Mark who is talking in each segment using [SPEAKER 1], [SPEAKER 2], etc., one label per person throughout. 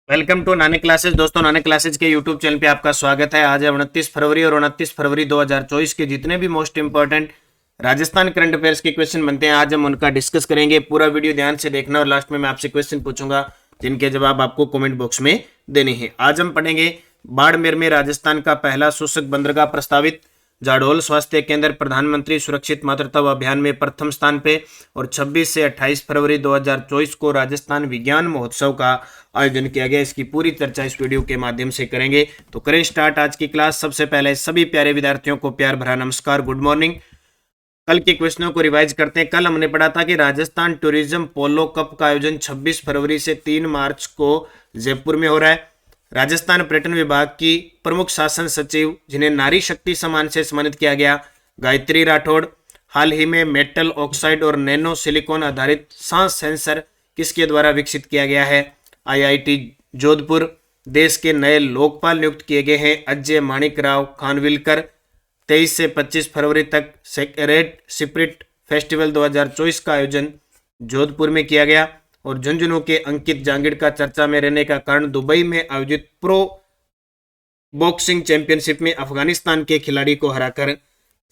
[SPEAKER 1] Welcome to नानी classes. दोस्तों, नानी क्लासेस के यूट्यूब चैनल पे आपका स्वागत है। आज है 29 फरवरी और 29 फरवरी 2024 के जितने भी most important Rajasthan current affairs के क्वेश्चन बनते हैं, आज हम उनका डिस्कस करेंगे। पूरा वीडियो ध्यान से देखना और लास्ट में मैं आपसे क्वेश्चन पूछूंगा जिनके जवाब आपको कमेंट बॉक्स में देने हैं। आज हम पढ़ेंगे बाड़मेर में राजस्थान का पहला शोषक बंदरगाह प्रस्तावित, जाडौल स्वास्थ्य केंद्र प्रधानमंत्री सुरक्षित मातृत्व अभियान में प्रथम स्थान पे, और 26 से 28 फरवरी 2024 को राजस्थान विज्ञान महोत्सव का आयोजन किया गया। इसकी पूरी चर्चा इस वीडियो के माध्यम से करेंगे। तो करें स्टार्ट आज की क्लास। सबसे पहले सभी प्यारे विद्यार्थियों को प्यार भरा नमस्कार, गुड मॉर्निंग। कल के क्वेश्चनों को रिवाइज करते हैं। कल हमने पढ़ा था कि राजस्थान टूरिज्म पोलो कप का आयोजन 26 फरवरी से 3 मार्च को जयपुर में हो रहा है। राजस्थान पर्यटन विभाग की प्रमुख शासन सचिव, जिन्हें नारी शक्ति सम्मान से सम्मानित किया गया, गायत्री राठौड़। हाल ही में मेटल ऑक्साइड और नैनो सिलिकॉन आधारित सांस सेंसर किसके द्वारा विकसित किया गया है? आईआईटी जोधपुर। देश के नए लोकपाल नियुक्त किए गए हैं अजय माणिक राव खानविलकर। 23 से 25 फरवरी तक रेड स्पिरिट फेस्टिवल 2024 का आयोजन जोधपुर में किया गया। और झुंझुनू के अंकित जांगिड़ का चर्चा में रहने का कारण दुबई में आयोजित प्रो बॉक्सिंग चैंपियनशिप में अफगानिस्तान के खिलाड़ी को हराकर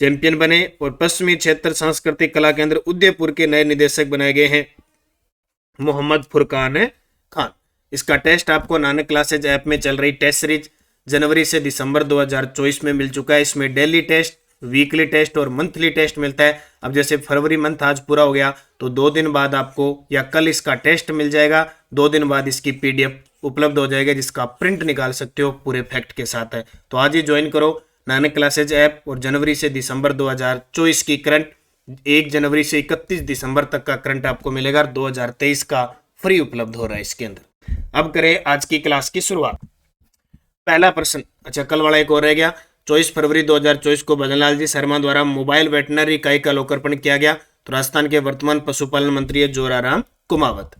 [SPEAKER 1] चैंपियन बने। और पश्चिमी क्षेत्र सांस्कृतिक कला केंद्र उदयपुर के नए निदेशक बनाए गए हैं मोहम्मद फुरकान खान। इसका टेस्ट आपको नानक क्लासेज ऐप में चल रही टेस्ट सीरीज जनवरी से दिसंबर 2024 में मिल चुका है। इसमें डेली टेस्ट, वीकली टेस्ट और मंथली टेस्ट मिलता है। अब जैसे फरवरी मंथ आज पूरा हो गया तो 2 दिन बाद आपको या कल इसका टेस्ट मिल जाएगा, 2 दिन बाद इसकी पीडीएफ उपलब्ध हो जाएगा जिसका प्रिंट निकाल सकते हो पूरे फैक्ट के साथ है। तो आज ही ज्वाइन करो नानक क्लासेज ऐप। और जनवरी से दिसंबर 2024 की करंट, 1 जनवरी से 31 दिसंबर तक का करंट आपको मिलेगा। 2023 का फ्री उपलब्ध हो रहा है इसके अंदर। अब करें आज की क्लास की शुरुआत। पहला प्रश्न, अच्छा कल वाला एक और रह गया। 24 फरवरी 2024 को भजनलाल जी शर्मा द्वारा मोबाइल वेटनरी इकाई का लोकार्पण किया गया। तो राजस्थान के वर्तमान पशुपालन मंत्री है जोराराम कुमावत।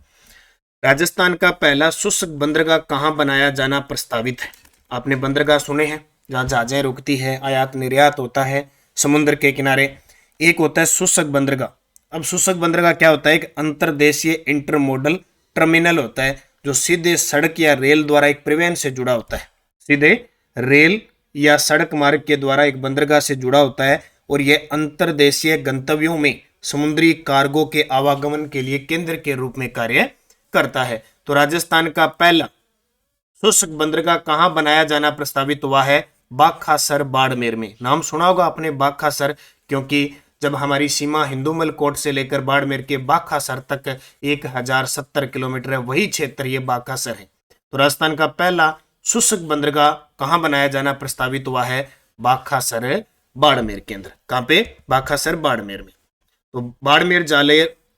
[SPEAKER 1] राजस्थान का पहला शुष्क बंदरगाह कहाँ बनाया जाना प्रस्तावित है? आपने बंदरगाह सुने हैं जहाँ जहाजें रुकती है, आयात निर्यात होता है समुद्र के किनारे। एक होता है शुष्क बंदरगाह। अब शुष्क बंदरगाह क्या होता है? एक अंतरदेशीय इंटरमोडल टर्मिनल होता है जो सीधे सड़क या रेल द्वारा एक परिवहन से जुड़ा होता है। सीधे रेल या सड़क मार्ग के द्वारा एक बंदरगाह से जुड़ा होता है और यह अंतरदेशीय गंतव्यों में समुद्री कार्गो के आवागमन के लिए केंद्र के रूप में कार्य करता है। तो राजस्थान का पहला शुष्क बंदरगाह कहां बनाया जाना प्रस्तावित हुआ है? बाखासर बाड़मेर में। नाम सुना होगा आपने बाखासर, क्योंकि जब हमारी सीमा हिंदूमल कोट से लेकर बाड़मेर के बाखासर तक 1070 किलोमीटर है, वही क्षेत्र ये बाखासर है। तो राजस्थान का पहला शुष्क बंदरगाह कहां बनाया जाना प्रस्तावित हुआ है? बाखासर बाड़मेर के अंदर। कहां पे? बाखासर बाड़मेर में। तो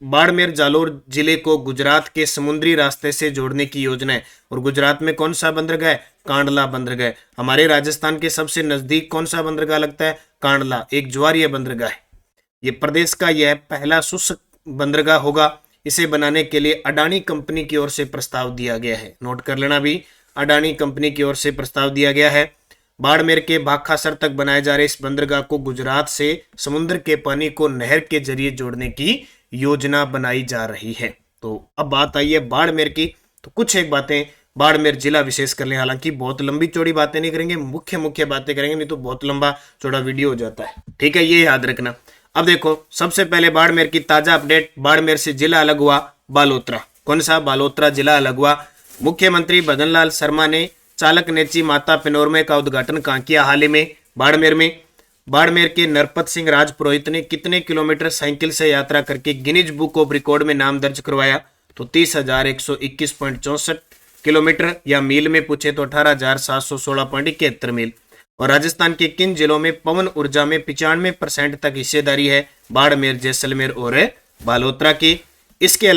[SPEAKER 1] बाड़मेर जालोर जिले को गुजरात के समुद्री रास्ते से जोड़ने की योजना है। और गुजरात में कौन सा बंदरगाह है? कांडला बंदरगाह। हमारे राजस्थान के सबसे नजदीक कौन सा बंदरगाह लगता है? कांडला, एक ज्वारीय बंदरगाह है। ये प्रदेश का यह पहला शुष्क बंदरगाह होगा। इसे बनाने के लिए अडानी कंपनी की ओर से प्रस्ताव दिया गया है। नोट कर लेना भी, अडानी कंपनी की ओर से प्रस्ताव दिया गया है। बाड़मेर के बाखासर तक बनाए जा रहे इस बंदरगाह को गुजरात से समुद्र के पानी को नहर के जरिए जोड़ने की योजना बनाई जा रही है। तो अब बात आई है बाड़मेर की। तो कुछ एक बातें बाड़मेर जिला विशेष कर लें। हालांकि बहुत लंबी चौड़ी बातें नहीं करेंगे, मुख्य मुख्य बातें करेंगे, नहीं तो बहुत लंबा चौड़ा वीडियो हो जाता है। ठीक है, ये याद रखना। अब देखो, सबसे पहले बाड़मेर की ताजा अपडेट। बाड़मेर से जिला अलग हुआ बालोतरा। कौन सा? बालोतरा जिला अलग हुआ। मुख्यमंत्री भजनलाल शर्मा ने चालक नेची माता पेनोरमे का उद्घाटन कहाँ किया? हाल ही में बाड़मेर में। बाड़मेर के नरपत सिंह राजपुरोहित ने कितने किलोमीटर साइकिल से यात्रा करके गिनीज बुक ऑफ रिकॉर्ड में नाम दर्ज करवाया? तो 30,121.64 किलोमीटर, या मील में पूछे तो 18,716.71 मील। और राजस्थान के किन जिलों में पवन ऊर्जा में 95% तक हिस्सेदारी है? बाड़मेर, जैसलमेर और बालोतरा की। इसके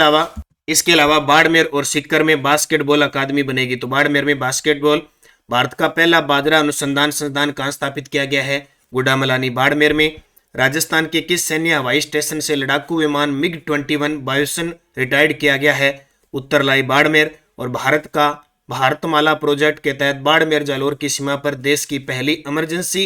[SPEAKER 1] अलावा बाड़मेर और सीकर में बास्केटबॉल अकादमी बनेगी। तो बाड़मेर में बास्केटबॉल। भारत का पहला बाजरा अनुसंधान संस्थान कहाँ स्थापित किया गया है? गुडामलानी, बाड़मेर में। राजस्थान के किस सैन्य हवाई स्टेशन से लड़ाकू विमान MiG-21 बायोसन रिटायर्ड किया गया है? उत्तरलाई, बाड़मेर। और भारत का भारतमाला प्रोजेक्ट के तहत बाड़मेर जालोर की सीमा पर देश की पहली इमरजेंसी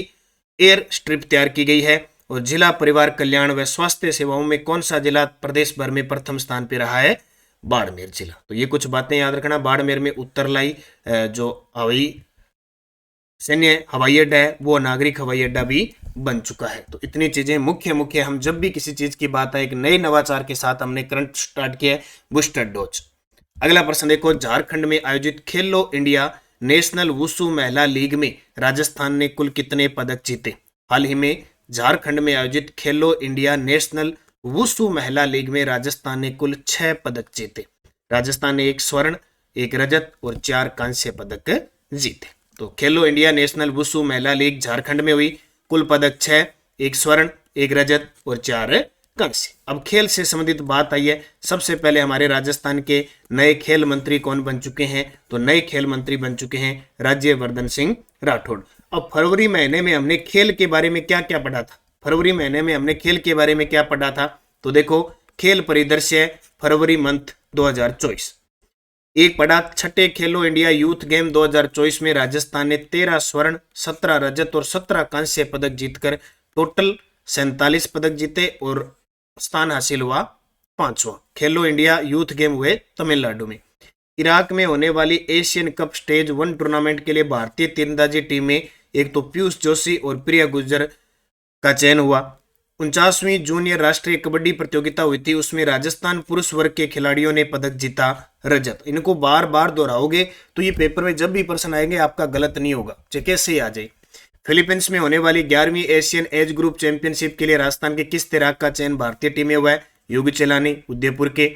[SPEAKER 1] एयर स्ट्रिप तैयार की गई है। और जिला परिवार कल्याण व स्वास्थ्य सेवाओं में कौन सा जिला प्रदेश भर में प्रथम स्थान पर रहा है? बाड़मेर जिला। तो ये कुछ बातें याद रखना। बाड़मेर में उत्तरलाई जो सैन्य हवाई अड्डा है वो नागरिक हवाई अड्डा भी बन चुका है। तो इतनी चीजें मुख्य हम जब भी किसी चीज की बात है, एक नए नवाचार के साथ हमने करंट स्टार्ट किया है, बूस्टर डोज। अगला प्रश्न देखो, झारखंड में आयोजित खेलो इंडिया नेशनल वुशु महिला लीग में राजस्थान ने कुल कितने पदक जीते? हाल ही में झारखंड में आयोजित खेलो इंडिया नेशनल वुशु महिला लीग में राजस्थान ने कुल 6 पदक जीते। राजस्थान ने 1 स्वर्ण, 1 रजत और 4 कांस्य पदक जीते। तो खेलो इंडिया नेशनल वुशु महिला लीग झारखंड में हुई, कुल पदक 6, 1 स्वर्ण, 1 रजत और 4 कांस्य। अब खेल से संबंधित बात आई है। सबसे पहले हमारे राजस्थान के नए खेल मंत्री कौन बन चुके हैं? तो नए खेल मंत्री बन चुके हैं राज्यवर्धन सिंह राठौड़। अब फरवरी महीने में हमने खेल के बारे में क्या क्या पढ़ा था? फरवरी महीने में हमने खेल के बारे में क्या पढ़ा था? तो देखो, खेल परिदृश्य फरवरी मंथ 2024। एक पढ़ा छठे खेलो इंडिया यूथ गेम 2024 में राजस्थान ने 13 स्वर्ण, 17 रजत और 17 कांस्य पदक जीतकर टोटल 47 पदक जीते और स्थान हासिल हुआ 5वां। खेलो इंडिया यूथ गेम हुए तमिलनाडु में। इराक में होने वाली एशियन कप स्टेज 1 टूर्नामेंट के लिए भारतीय तीरंदाजी टीम में एक तो पीयूष जोशी और प्रिया गुर्जर का चयन हुआ। 49वीं जूनियर राष्ट्रीय कबड्डी प्रतियोगिता हुई थी, उसमें राजस्थान पुरुष वर्ग के खिलाड़ियों ने पदक जीता रजत। इनको बार बार दोहराओगे तो ये पेपर में जब भी प्रश्न आएंगे आपका गलत नहीं होगा, चाहे कैसे ही आ जाए। फिलीपींस में होने वाली 11वीं एशियन एज ग्रुप चैंपियनशिप के लिए राजस्थान के किस तैराक का चयन भारतीय टीम में हुआ है? युग चेलानी, उदयपुर के।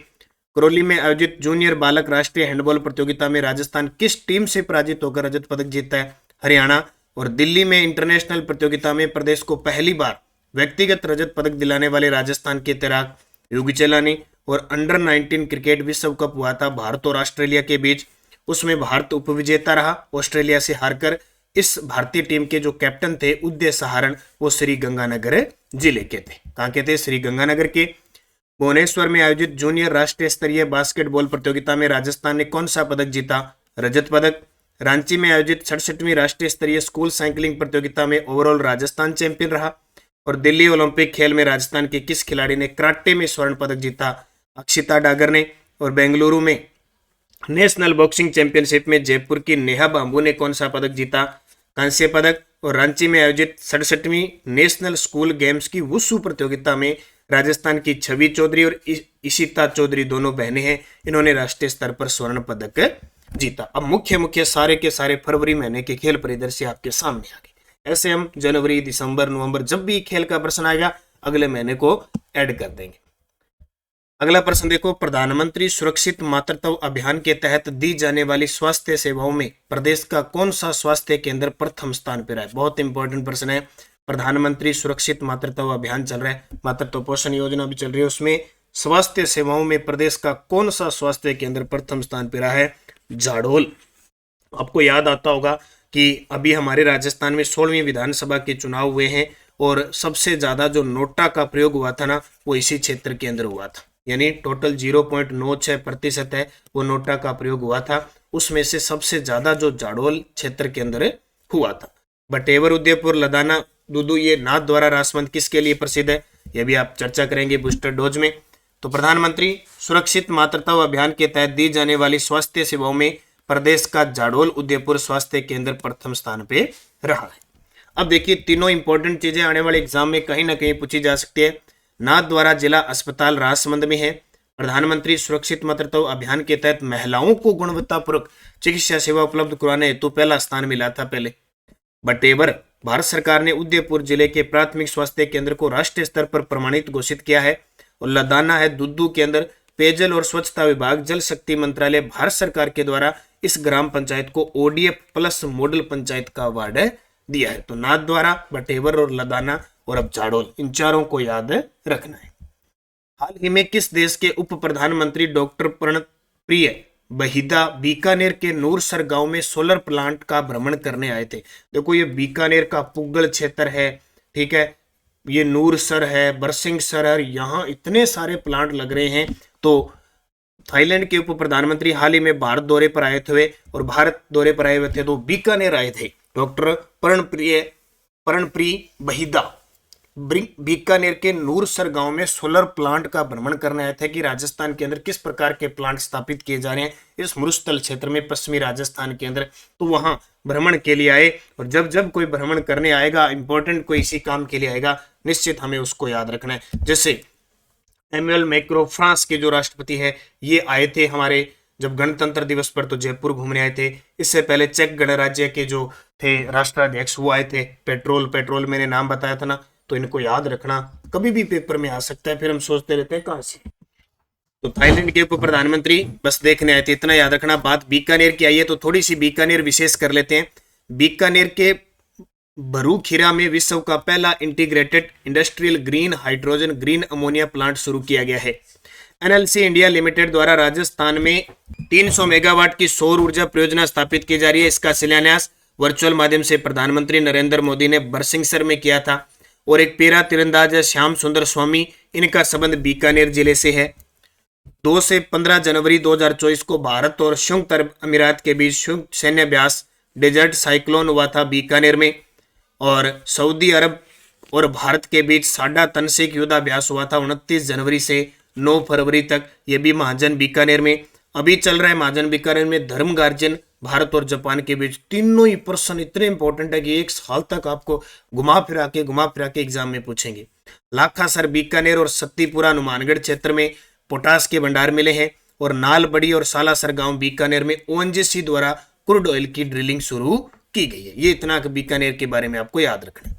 [SPEAKER 1] करौली में आयोजित जूनियर बालक राष्ट्रीय हैंडबॉल प्रतियोगिता में राजस्थान किस टीम से पराजित होकर रजत पदक जीता है? हरियाणा। और दिल्ली में इंटरनेशनल प्रतियोगिता में प्रदेश को पहली बार व्यक्तिगत रजत पदक दिलाने वाले राजस्थान के तैराक युग चेलानी। और अंडर 19 क्रिकेट विश्व कप हुआ था भारत और ऑस्ट्रेलिया के बीच, उसमें भारत उपविजेता रहा ऑस्ट्रेलिया से हारकर। इस भारतीय टीम के जो कैप्टन थे उदय सहारण, वो श्री गंगानगर जिले के थे। कहाँ के थे? श्री गंगानगर के। भुवनेश्वर में आयोजित जूनियर राष्ट्रीय स्तरीय बास्केटबॉल प्रतियोगिता में राजस्थान ने कौन सा पदक जीता? रजत पदक। रांची में आयोजित 67वीं राष्ट्रीय स्तरीय स्कूल साइकिलिंग प्रतियोगिता में ओवरऑल राजस्थान चैंपियन रहा। और दिल्ली ओलंपिक खेल में राजस्थान के किस खिलाड़ी ने कराटे में स्वर्ण पदक जीता? अक्षिता डागर ने। और बेंगलुरु में नेशनल बॉक्सिंग चैंपियनशिप में जयपुर की नेहा बांबू ने कौन सा पदक जीता? कांस्य पदक। और रांची में आयोजित 67वीं नेशनल स्कूल गेम्स की वुशु प्रतियोगिता में राजस्थान की छवि चौधरी और इशिता चौधरी दोनों बहनें हैं, इन्होंने राष्ट्रीय स्तर पर स्वर्ण पदक जीता। अब मुख्य सारे के सारे फरवरी महीने के खेल परिदृश्य आपके सामने आ गए। ऐसे हम जनवरी, दिसंबर, नवंबर जब भी खेल का प्रश्न आएगा अगले महीने को ऐड कर देंगे। अगला प्रश्न देखो, प्रधानमंत्री सुरक्षित मातृत्व अभियान के तहत दी जाने वाली स्वास्थ्य सेवाओं में प्रदेश का कौन सा स्वास्थ्य केंद्र प्रथम स्थान पर है? बहुत इंपॉर्टेंट प्रश्न है। प्रधानमंत्री सुरक्षित मातृत्व अभियान चल रहा है, मातृत्व पोषण योजना भी चल रही है, उसमें स्वास्थ्य सेवाओं में प्रदेश का कौन सा स्वास्थ्य केंद्र प्रथम स्थान पर रहा है? झाड़ोल। आपको याद आता होगा कि अभी हमारे राजस्थान में 16वीं विधानसभा के चुनाव हुए हैं और सबसे ज्यादा जो नोटा का प्रयोग हुआ था ना, वो इसी क्षेत्र के अंदर हुआ था। यानी टोटल 0.96% है वो नोटा का प्रयोग हुआ था, उसमें से सबसे ज्यादा जो झाड़ोल क्षेत्र के अंदर हुआ था। बटेवर, उदयपुर, लदाना, दूदू, ये नाथ द्वारा राजवंत किसके लिए प्रसिद्ध है? ये भी आप चर्चा करेंगे बूस्टर डोज में। तो प्रधानमंत्री सुरक्षित मातृत्व अभियान के तहत दी जाने वाली स्वास्थ्य सेवाओं में प्रदेश का झाड़ोल उदयपुर स्वास्थ्य केंद्र प्रथम स्थान पे रहा है। अब देखिए, तीनों इंपॉर्टेंट चीजें आने वाले एग्जाम में कहीं ना कहीं पूछी जा सकती है। नाथ द्वारा जिला अस्पताल राजसमंद में है। प्रधानमंत्री सुरक्षित मातृत्व अभियान के तहत महिलाओं को गुणवत्तापूर्वक चिकित्सा सेवा उपलब्ध करवाने हेतु पहला स्थान मिला था पहले। बटेवर, भारत सरकार ने उदयपुर जिले के प्राथमिक स्वास्थ्य केंद्र को राष्ट्रीय स्तर पर प्रमाणित घोषित किया है। और लदाना है दुद्दू के अंदर, पेयजल और स्वच्छता विभाग, जल शक्ति मंत्रालय, भारत सरकार के द्वारा इस ग्राम पंचायत को ODF प्लस मॉडल पंचायत का अवार्ड दिया है। तो नाथ द्वारा, बटेवर और लदाना और अब झाड़ोल, इन चारों को याद रखना है। हाल ही में किस देश के उप प्रधानमंत्री डॉक्टर प्रणप्रिय बहिदा बीकानेर के नूरसर गांव में सोलर प्लांट का भ्रमण करने आए थे? देखो, ये बीकानेर का पुगल क्षेत्र है, ठीक है, ये नूरसर है, बरसिंहसर है, यहाँ इतने सारे प्लांट लग रहे हैं। तो थाईलैंड के उप प्रधानमंत्री हाल ही में भारत दौरे पर आए थे और भारत दौरे पर आए हुए थे तो बीकानेर आए थे डॉक्टर प्रणप्रिय बहिदा बीकानेर के नूरसर गांव में सोलर प्लांट का भ्रमण करने आए थे कि राजस्थान के अंदर किस प्रकार के प्लांट स्थापित किए जा रहे हैं इस मरुस्थल क्षेत्र में, पश्चिमी राजस्थान के अंदर। तो वहां भ्रमण के लिए आए, और जब जब कोई भ्रमण करने आएगा, इंपॉर्टेंट कोई इसी काम के लिए आएगा, निश्चित हमें उसको याद रखना है। जैसे एमुअल मैक्रो फ्रांस के जो राष्ट्रपति है, ये आए थे हमारे जब गणतंत्र दिवस पर तो जयपुर घूमने आए थे। इससे पहले चेक गणराज्य के जो थे राष्ट्राध्यक्ष वो आए थे। पेट्रोल मैंने नाम बताया था ना, तो इनको याद रखना, कभी भी पेपर में आ सकता है, फिर हम सोचते रहते हैं कहां से। तो थाईलैंड के उप प्रधानमंत्री बस देखने आए थे, इतना याद रखना। बात बीकानेर की आई है तो थोड़ी सी बीकानेर विशेष कर लेते हैं। बीकानेर के भरूखीरा में विश्व का पहला integrated industrial green hydrogen green ammonia plant शुरू किया गया है। एनएलसी इंडिया लिमिटेड द्वारा राजस्थान में 300 मेगावाट की सौर ऊर्जा परियोजना स्थापित की जा रही है। इसका शिलान्यास वर्चुअल माध्यम से प्रधानमंत्री नरेंद्र मोदी ने बरसिंहसर में किया था। और एक पैरा तीरंदाज है श्याम सुंदर स्वामी, इनका संबंध बीकानेर जिले से है। 2 से 15 जनवरी 2024 को भारत और संयुक्त अरब अमीरात के बीच संयुक्त सैन्य अभ्यास डेजर्ट साइक्लोन हुआ था बीकानेर में। और सऊदी अरब और भारत के बीच साडा तनसेक युद्धाभ्यास हुआ था 29 जनवरी से 9 फरवरी तक। ये भी महाजन बीकानेर में अभी चल रहा है। महाजन बीकानेर में धर्म गार्जन भारत और जापान के बीच। तीनों ही पर्सन इतने इंपॉर्टेंट है कि 1 साल तक आपको घुमा फिरा के एग्जाम में पूछेंगे। लाखासर बीकानेर और सत्तीपुरा हनुमानगढ़ क्षेत्र में पोटास के भंडार मिले हैं। और नालबड़ी और सालासर गांव बीकानेर में ओएनजीसी द्वारा क्रूड ऑयल की ड्रिलिंग शुरू की गई है। ये इतना बीकानेर के बारे में आपको याद रखना है।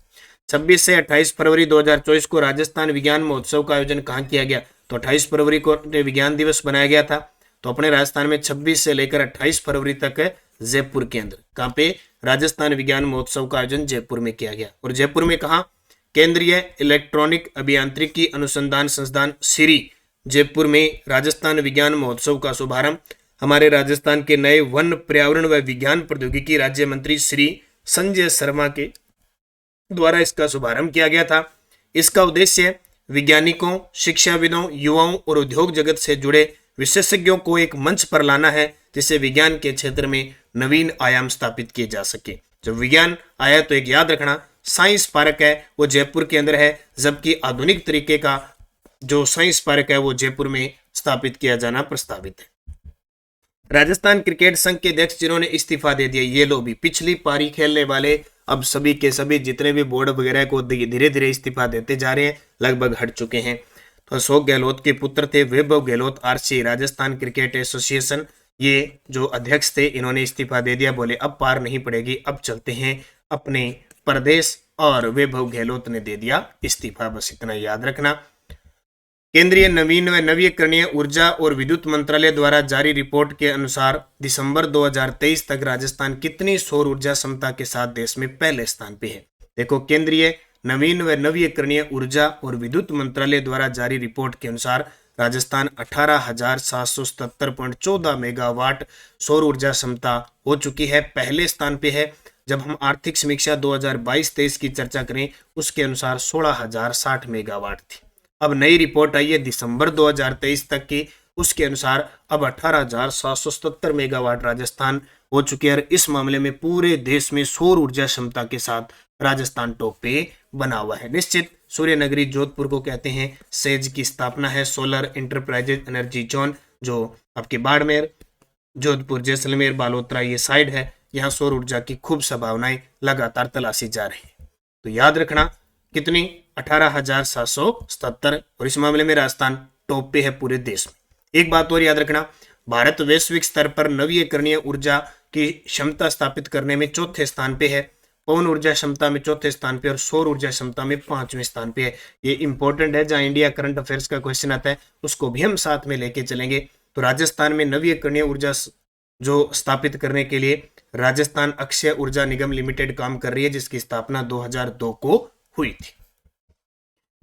[SPEAKER 1] 26 से 28 फरवरी 2024 को राजस्थान विज्ञान महोत्सव का आयोजन कहाँ किया गया? तो 28 फरवरी को विज्ञान दिवस बनाया गया था। तो अपने राजस्थान में 26 से लेकर 28 फरवरी तक है जयपुर के अंदर। कहाँ पे? राजस्थान विज्ञान महोत्सव का आयोजन जयपुर में किया गया। और जयपुर में कहा? केंद्रीय इलेक्ट्रॉनिक अभियांत्रिकी अनुसंधान संस्थान सीरी जयपुर में राजस्थान विज्ञान महोत्सव का शुभारंभ हमारे राजस्थान के नए वन पर्यावरण व विज्ञान प्रौद्योगिकी राज्य मंत्री श्री संजय शर्मा के द्वारा इसका शुभारंभ किया गया था। इसका उद्देश्य वैज्ञानिकों, शिक्षाविदों, युवाओं और उद्योग जगत से जुड़े विशेषज्ञों को एक मंच पर लाना है, जिससे विज्ञान के क्षेत्र में नवीन आयाम स्थापित किए जा सके। जब विज्ञान आया तो एक याद रखना, साइंस पार्क है वो जयपुर के अंदर है, जबकि आधुनिक तरीके का जो साइंस पार्क है वो जयपुर में स्थापित किया जाना प्रस्तावित है। राजस्थान क्रिकेट संघ के अध्यक्ष जिन्होंने इस्तीफा दे दिया, ये लोग भी पिछली पारी खेलने वाले अब सभी के सभी जितने भी बोर्ड वगैरह को धीरे धीरे इस्तीफा देते जा रहे हैं, लगभग हट चुके हैं। तो अशोक गहलोत के पुत्र थे Vaibhav Gehlot RC, Rajasthan cricket association, ये जो अध्यक्ष थे इन्होंने इस्तीफा दे दिया। बोले अब पार नहीं पड़ेगी, अब चलते हैं अपने प्रदेश। और वैभव गहलोत ने दे दिया इस्तीफा, बस इतना याद रखना। केंद्रीय नवीन व नवीकरणीय ऊर्जा और विद्युत मंत्रालय द्वारा जारी रिपोर्ट के अनुसार दिसंबर 2023 तक राजस्थान कितनी सौर ऊर्जा क्षमता के साथ देश में पहले स्थान पे है? देखो, केंद्रीय नवीन व नवीकरणीय ऊर्जा और विद्युत मंत्रालय द्वारा जारी रिपोर्ट के अनुसार राजस्थान 18,777.14 मेगावाट सौर ऊर्जा क्षमता हो चुकी है, पहले स्थान पे है। जब हम आर्थिक समीक्षा 2022-23 की चर्चा करें उसके अनुसार 16,060 मेगावाट थी। अब नई रिपोर्ट आई है दिसंबर 2023 तक की, उसके अनुसार अब 18,777 मेगावाट राजस्थान हो चुके हैं। इस मामले में पूरे देश में सौर ऊर्जा क्षमता के साथ राजस्थान टॉप पे बना हुआ है। निश्चित सूर्य नगरी जोधपुर को कहते हैं, सेज की स्थापना है सोलर इंटरप्राइजेज एनर्जी जोन, जो आपके बाड़मेर, जोधपुर, जैसलमेर, बालोतरा ये साइड है। यहाँ सौर ऊर्जा की खूब संभावनाएं लगातार तलाशी जा रही है। तो याद रखना कितनी? 18,777। और इस मामले में राजस्थान टॉप पे है पूरे देश में। एक बात और याद रखना, भारत वैश्विक स्तर पर नवीकरणीय ऊर्जा की क्षमता स्थापित करने में चौथे स्थान पे है, पवन ऊर्जा क्षमता में चौथे स्थान पे और सौर ऊर्जा क्षमता में 5वें स्थान पे है। ये इंपॉर्टेंट है, जहां इंडिया करंट अफेयर्स का क्वेश्चन आता है उसको भी हम साथ में लेके चलेंगे। तो राजस्थान में नवीकरणीय ऊर्जा जो स्थापित करने के लिए राजस्थान अक्षय ऊर्जा निगम लिमिटेड काम कर रही है, जिसकी स्थापना 2002 को हुई थी।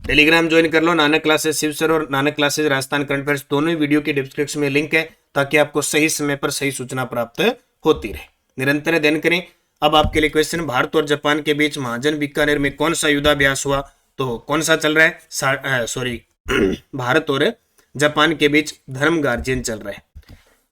[SPEAKER 1] टेलीग्राम ज्वाइन कर लो, नानक क्लासेस शिव सर और Nanak classes Rajasthan current affairs, दोनों ही वीडियो के डिस्क्रिप्शन में लिंक है, ताकि आपको सही समय पर सही सूचना प्राप्त होती रहे। निरंतर अध्ययन करें। अब आपके लिए क्वेश्चन, भारत और जापान के बीच महाजन बीकानेर में कौन सा युद्धाभ्यास हुआ? तो कौन सा चल रहा है? भारत और जापान के बीच धर्म गार्जियन चल रहा है।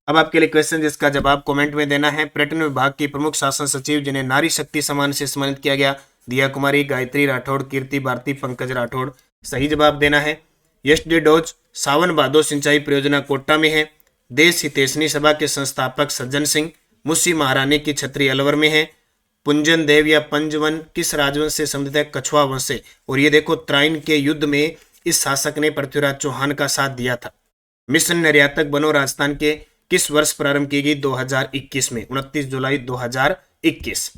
[SPEAKER 1] अब आपके लिए क्वेश्चन जिसका जवाब कमेंट में देना है। पर्यटन विभाग की प्रमुख शासन सचिव जिन्हें नारी शक्ति सम्मान से सम्मानित किया गया, दिया कुमारी, गायत्री राठौड़, कीर्ति भारती, पंकज राठौड़। सही जवाब देना है। यशडे डोज सावन भादो सिंचाई परियोजना कोटा में है। देश हितैषणी सभा के संस्थापक सज्जन सिंह। मुसी महारानी की छतरी अलवर में है। पुंजन देव या पंजवन किस राजवंश से संबंधित है? कछुआ वंश से। और ये देखो, त्राइन के युद्ध में इस शासक ने पृथ्वीराज चौहान का साथ दिया था। मिशन निर्यातक बनो राजस्थान के किस वर्ष प्रारंभ की गई? 2021 में, 29 जुलाई 2021।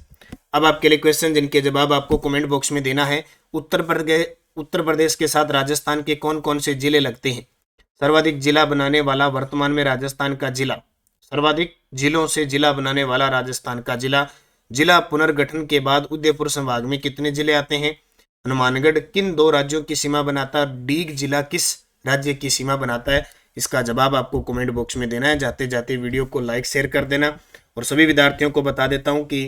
[SPEAKER 1] अब आपके लिए क्वेश्चन जिनके जवाब आपको कमेंट बॉक्स में देना है। उत्तर प्रदेश के साथ राजस्थान के कौन कौन से जिले लगते हैं? सर्वाधिक जिला बनाने वाला वर्तमान में राजस्थान का जिला, सर्वाधिक जिलों से जिला बनाने वाला राजस्थान का जिला। जिला पुनर्गठन के बाद उदयपुर संभाग में कितने जिले आते हैं? हनुमानगढ़ किन दो राज्यों की सीमा बनाता है? डीग जिला किस राज्य की सीमा बनाता है? इसका जवाब आपको कमेंट बॉक्स में देना है। जाते जाते वीडियो को लाइक शेयर कर देना। और सभी विद्यार्थियों को बता देता हूं कि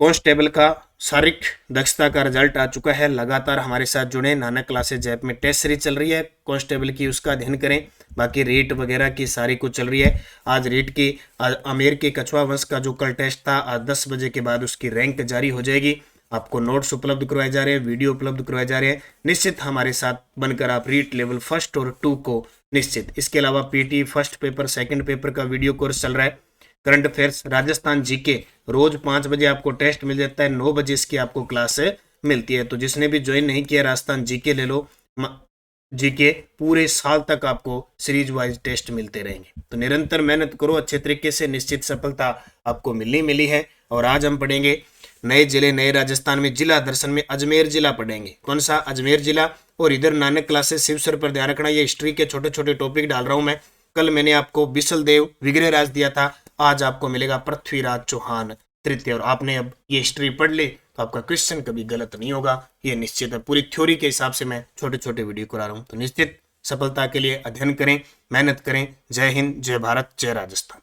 [SPEAKER 1] कांस्टेबल का शारीरिक दक्षता का रिजल्ट आ चुका है। लगातार हमारे साथ जुड़े। नानक क्लासेज ऐप में टेस्ट सीरीज चल रही है कांस्टेबल की, उसका अध्ययन करें। बाकी रेट वगैरह की सारी कुछ चल रही है। आज रेट की आमेर के कछुआ वंश का जो कल टेस्ट था, आज 10 बजे के बाद उसकी रैंक जारी हो जाएगी। आपको नोट्स उपलब्ध करवाए जा रहे हैं, वीडियो उपलब्ध करवाए जा रहे हैं। निश्चित हमारे साथ बनकर आप रीट लेवल 1 और 2 को निश्चित। इसके अलावा PT first paper second paper का वीडियो कोर्स चल रहा है। करंट अफेयर्स, राजस्थान जीके रोज 5 बजे आपको टेस्ट मिल जाता है, 9 बजे इसकी आपको क्लास मिलती है। तो जिसने भी ज्वाइन नहीं किया राजस्थान जीके ले लो। जीके पूरे साल तक आपको सीरीज वाइज टेस्ट मिलते रहेंगे। तो निरंतर मेहनत करो अच्छे तरीके से, निश्चित सफलता आपको मिली है। और आज हम पढ़ेंगे नए जिले नए राजस्थान में। जिला दर्शन में अजमेर जिला पढ़ेंगे। कौन सा? अजमेर जिला। और इधर नानक क्लासेस शिव सर पर ध्यान रखना, ये हिस्ट्री के छोटे छोटे टॉपिक डाल रहा हूं मैं। कल मैंने आपको बिसल देव विग्रह राज दिया था, आज आपको मिलेगा पृथ्वीराज चौहान तृतीय। और आपने अब ये हिस्ट्री पढ़ ली तो आपका क्वेश्चन कभी गलत नहीं होगा, ये निश्चित है। पूरी थ्योरी के हिसाब से मैं छोटे छोटे वीडियो करा रहा हूँ। तो निश्चित सफलता के लिए अध्ययन करें, मेहनत करें। जय हिंद, जय भारत, जय राजस्थान।